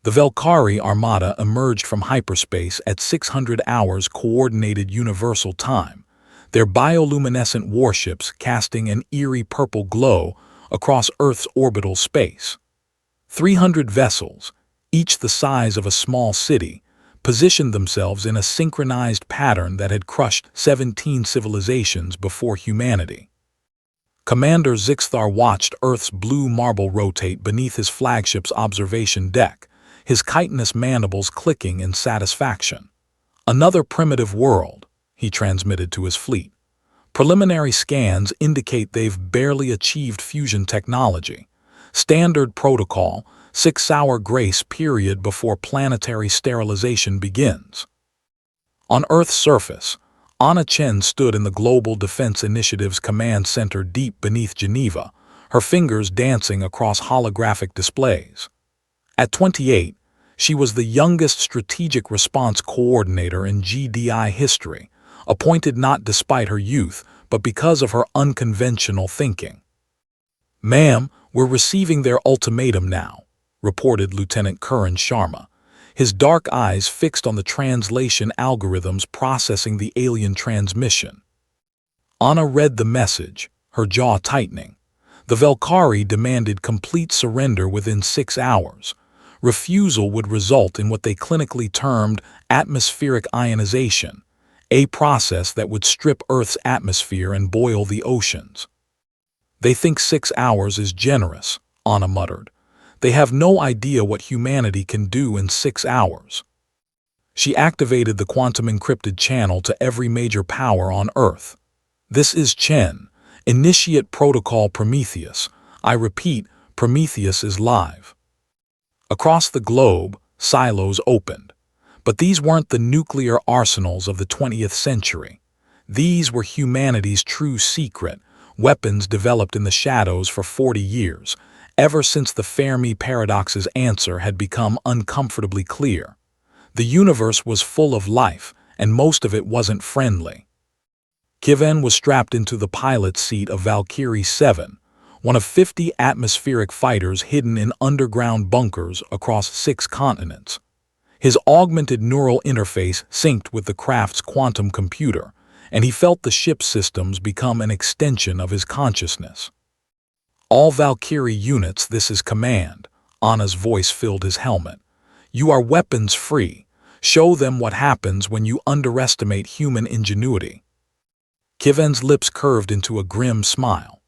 The Valkyrie Armada emerged from hyperspace at 600 hours Coordinated Universal Time, their bioluminescent warships casting an eerie purple glow across Earth's orbital space. 300 vessels, each the size of a small city, positioned themselves in a synchronized pattern that had crushed 17 civilizations before humanity. Commander Zixthar watched Earth's blue marble rotate beneath his flagship's observation deck, his chitinous mandibles clicking in satisfaction. "Another primitive world," he transmitted to his fleet. "Preliminary scans indicate they've barely achieved fusion technology. Standard protocol, 6-hour grace period before planetary sterilization begins." On Earth's surface, Anna Chen stood in the Global Defense Initiative's command center deep beneath Geneva, her fingers dancing across holographic displays. At 28, she was the youngest strategic response coordinator in GDI history, appointed not despite her youth, but because of her unconventional thinking. "Ma'am, we're receiving their ultimatum now," reported Lieutenant Karan Sharma, his dark eyes fixed on the translation algorithms processing the alien transmission. Anna read the message, her jaw tightening. The Valkyrie demanded complete surrender within 6 hours. Refusal would result in what they clinically termed atmospheric ionization, a process that would strip Earth's atmosphere and boil the oceans. "They think 6 hours is generous," Anna muttered. "They have no idea what humanity can do in 6 hours." She activated the quantum-encrypted channel to every major power on Earth. "This is Chen. Initiate Protocol Prometheus. I repeat, Prometheus is live." Across the globe, silos opened. But these weren't the nuclear arsenals of the 20th century. These were humanity's true secret, weapons developed in the shadows for 40 years, ever since the Fermi paradox's answer had become uncomfortably clear. The universe was full of life, and most of it wasn't friendly. Kievan was strapped into the pilot's seat of Valkyrie 7, one of 50 atmospheric fighters hidden in underground bunkers across 6 continents. His augmented neural interface synced with the craft's quantum computer, and he felt the ship's systems become an extension of his consciousness. "All Valkyrie units, this is command." Anna's voice filled his helmet. "You are weapons-free. Show them what happens when you underestimate human ingenuity." Kievan's lips curved into a grim smile.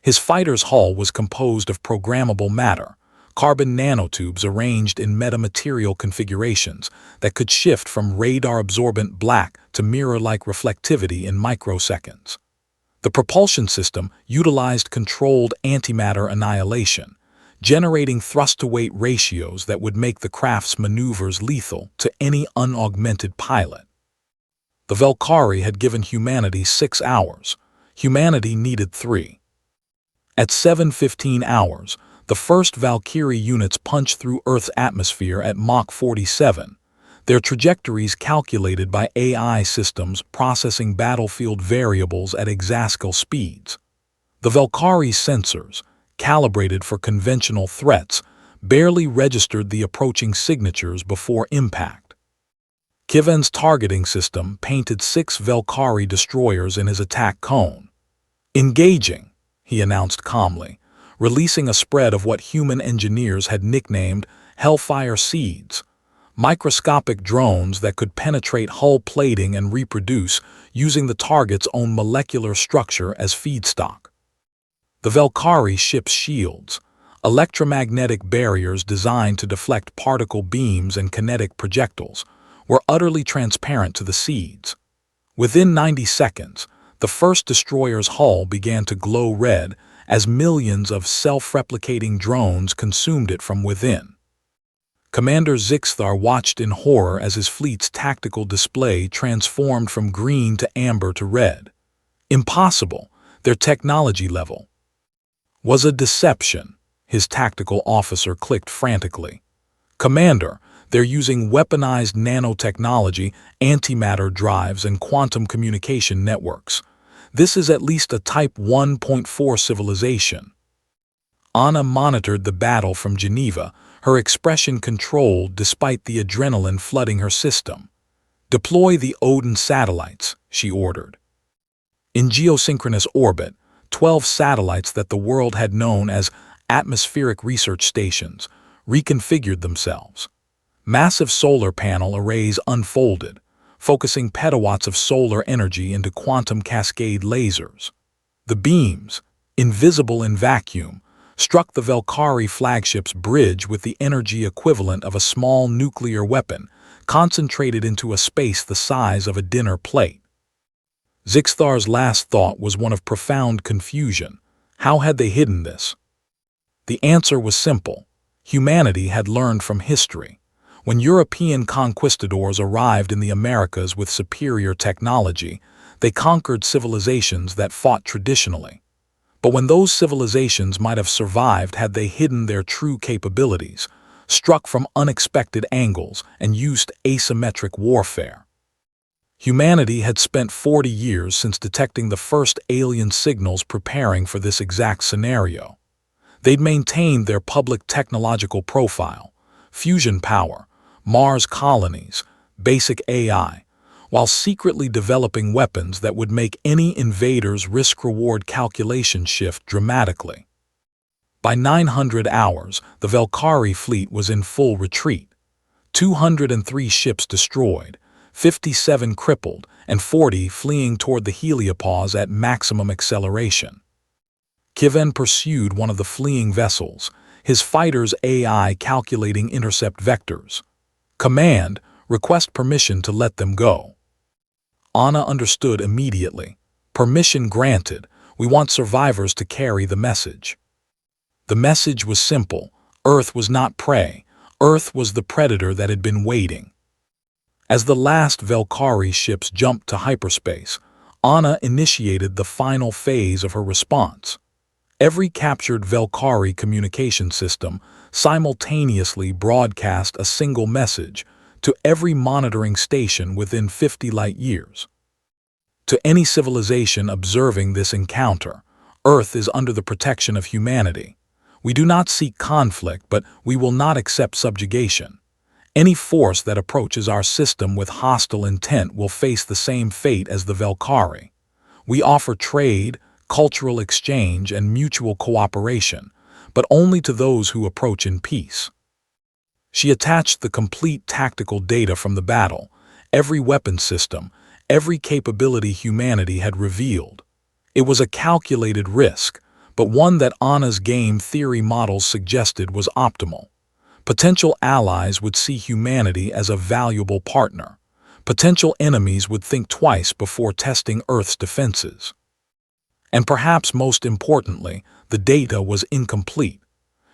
His fighter's hull was composed of programmable matter, carbon nanotubes arranged in metamaterial configurations that could shift from radar-absorbent black to mirror-like reflectivity in microseconds. The propulsion system utilized controlled antimatter annihilation, generating thrust-to-weight ratios that would make the craft's maneuvers lethal to any unaugmented pilot. The Valkyrie had given humanity 6 hours. Humanity needed 3. At 7:15 hours, the first Valkyrie units punched through Earth's atmosphere at Mach 47, their trajectories calculated by AI systems processing battlefield variables at exascale speeds. The Valkyrie's sensors, calibrated for conventional threats, barely registered the approaching signatures before impact. Kievan's targeting system painted 6 Valkyrie destroyers in his attack cone. "Engaging," he announced calmly, releasing a spread of what human engineers had nicknamed Hellfire Seeds, microscopic drones that could penetrate hull plating and reproduce using the target's own molecular structure as feedstock. The Valkyrie ship's shields, electromagnetic barriers designed to deflect particle beams and kinetic projectiles, were utterly transparent to the seeds. Within 90 seconds, the first destroyer's hull began to glow red as millions of self-replicating drones consumed it from within. Commander Zixthar watched in horror as his fleet's tactical display transformed from green to amber to red. Impossible, their technology level was a deception, his tactical officer clicked frantically. "Commander, they're using weaponized nanotechnology, antimatter drives, and quantum communication networks. This is at least a Type 1.4 civilization." Anna monitored the battle from Geneva, her expression controlled despite the adrenaline flooding her system. "Deploy the Odin satellites," she ordered. In geosynchronous orbit, 12 satellites that the world had known as atmospheric research stations reconfigured themselves. Massive solar panel arrays unfolded, focusing petawatts of solar energy into quantum cascade lasers. The beams, invisible in vacuum, struck the Valkyrie flagship's bridge with the energy equivalent of a small nuclear weapon, concentrated into a space the size of a dinner plate. Zixthar's last thought was one of profound confusion. How had they hidden this? The answer was simple. Humanity had learned from history. When European conquistadors arrived in the Americas with superior technology, they conquered civilizations that fought traditionally. But when those civilizations might have survived had they hidden their true capabilities, struck from unexpected angles, and used asymmetric warfare. Humanity had spent 40 years since detecting the first alien signals preparing for this exact scenario. They'd maintained their public technological profile, fusion power, Mars colonies, basic AI, while secretly developing weapons that would make any invader's risk-reward calculation shift dramatically. By 900 hours, the Valkyrie fleet was in full retreat. 203 ships destroyed, 57 crippled, and 40 fleeing toward the heliopause at maximum acceleration. Kivin pursued one of the fleeing vessels, his fighter's AI calculating intercept vectors. "Command, request permission to let them go." Anna understood immediately. "Permission granted. We want survivors to carry the message." The message was simple. Earth was not prey. Earth was the predator that had been waiting. As the last Valkyrie ships jumped to hyperspace, Anna initiated the final phase of her response. Every captured Valkyrie communication system simultaneously broadcast a single message to every monitoring station within 50 light-years. To any civilization observing this encounter, Earth is under the protection of humanity. We do not seek conflict, but we will not accept subjugation. Any force that approaches our system with hostile intent will face the same fate as the Valkyrie. We offer trade, cultural exchange, and mutual cooperation, but only to those who approach in peace. She attached the complete tactical data from the battle, every weapon system, every capability humanity had revealed. It was a calculated risk, but one that Anna's game theory models suggested was optimal. Potential allies would see humanity as a valuable partner. Potential enemies would think twice before testing Earth's defenses. And perhaps most importantly, the data was incomplete.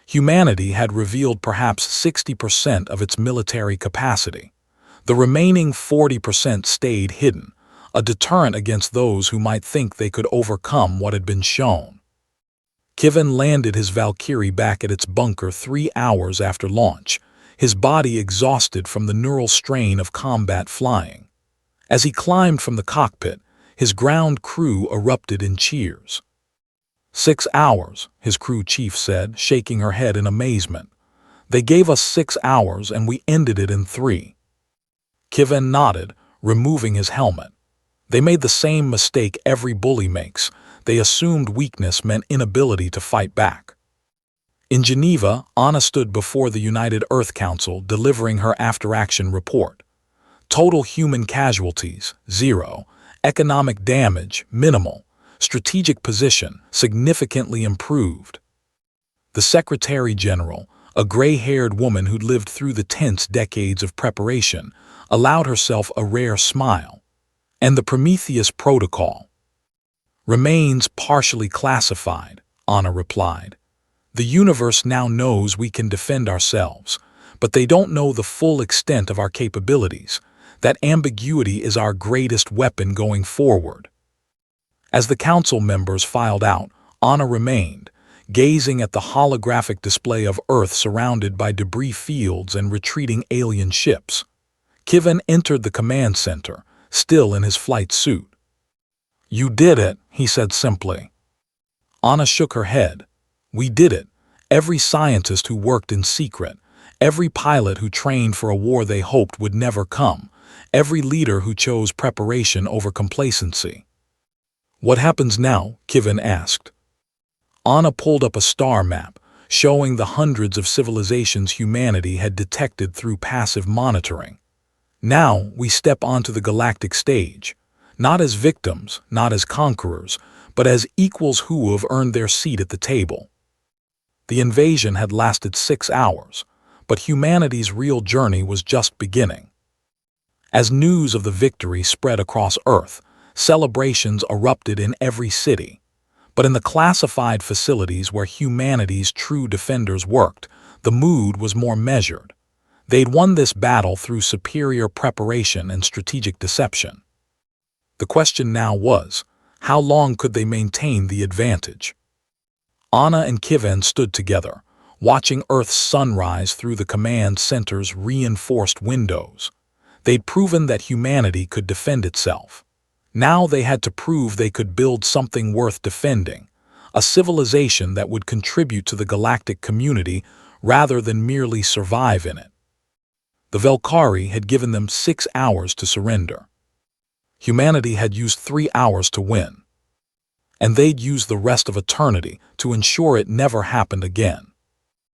Humanity had revealed perhaps 60% of its military capacity. The remaining 40% stayed hidden, a deterrent against those who might think they could overcome what had been shown. Kivin landed his Valkyrie back at its bunker 3 hours after launch, his body exhausted from the neural strain of combat flying. As he climbed from the cockpit, his ground crew erupted in cheers. 6 hours, his crew chief said, shaking her head in amazement. "They gave us 6 hours and we ended it in 3. Kivin nodded, removing his helmet. They made the same mistake every bully makes. They assumed weakness meant inability to fight back. In Geneva, Anna stood before the United Earth Council delivering her after-action report. Total human casualties, 0. Economic damage, minimal. Strategic position, significantly improved. The Secretary General, a gray-haired woman who'd lived through the tense decades of preparation, allowed herself a rare smile. And the Prometheus Protocol remains partially classified, Anna replied. The universe now knows we can defend ourselves, but they don't know the full extent of our capabilities. That ambiguity is our greatest weapon going forward. As the council members filed out, Anna remained, gazing at the holographic display of Earth surrounded by debris fields and retreating alien ships. Kivin entered the command center, still in his flight suit. "You did it," he said simply. Anna shook her head. "We did it. Every scientist who worked in secret, Every pilot who trained for a war they hoped would never come. Every leader who chose preparation over complacency. "What happens now?" Kivin asked. Anna pulled up a star map, showing the hundreds of civilizations humanity had detected through passive monitoring. "Now we step onto the galactic stage, not as victims, not as conquerors, but as equals who have earned their seat at the table." The invasion had lasted 6 hours, but humanity's real journey was just beginning. As news of the victory spread across Earth, celebrations erupted in every city. But in the classified facilities where humanity's true defenders worked, the mood was more measured. They'd won this battle through superior preparation and strategic deception. The question now was, how long could they maintain the advantage? Anna and Kivin stood together, watching Earth's sunrise through the command center's reinforced windows. They'd proven that humanity could defend itself. Now they had to prove they could build something worth defending, a civilization that would contribute to the galactic community rather than merely survive in it. The Velkari had given them 6 hours to surrender. Humanity had used 3 hours to win. And they'd use the rest of eternity to ensure it never happened again.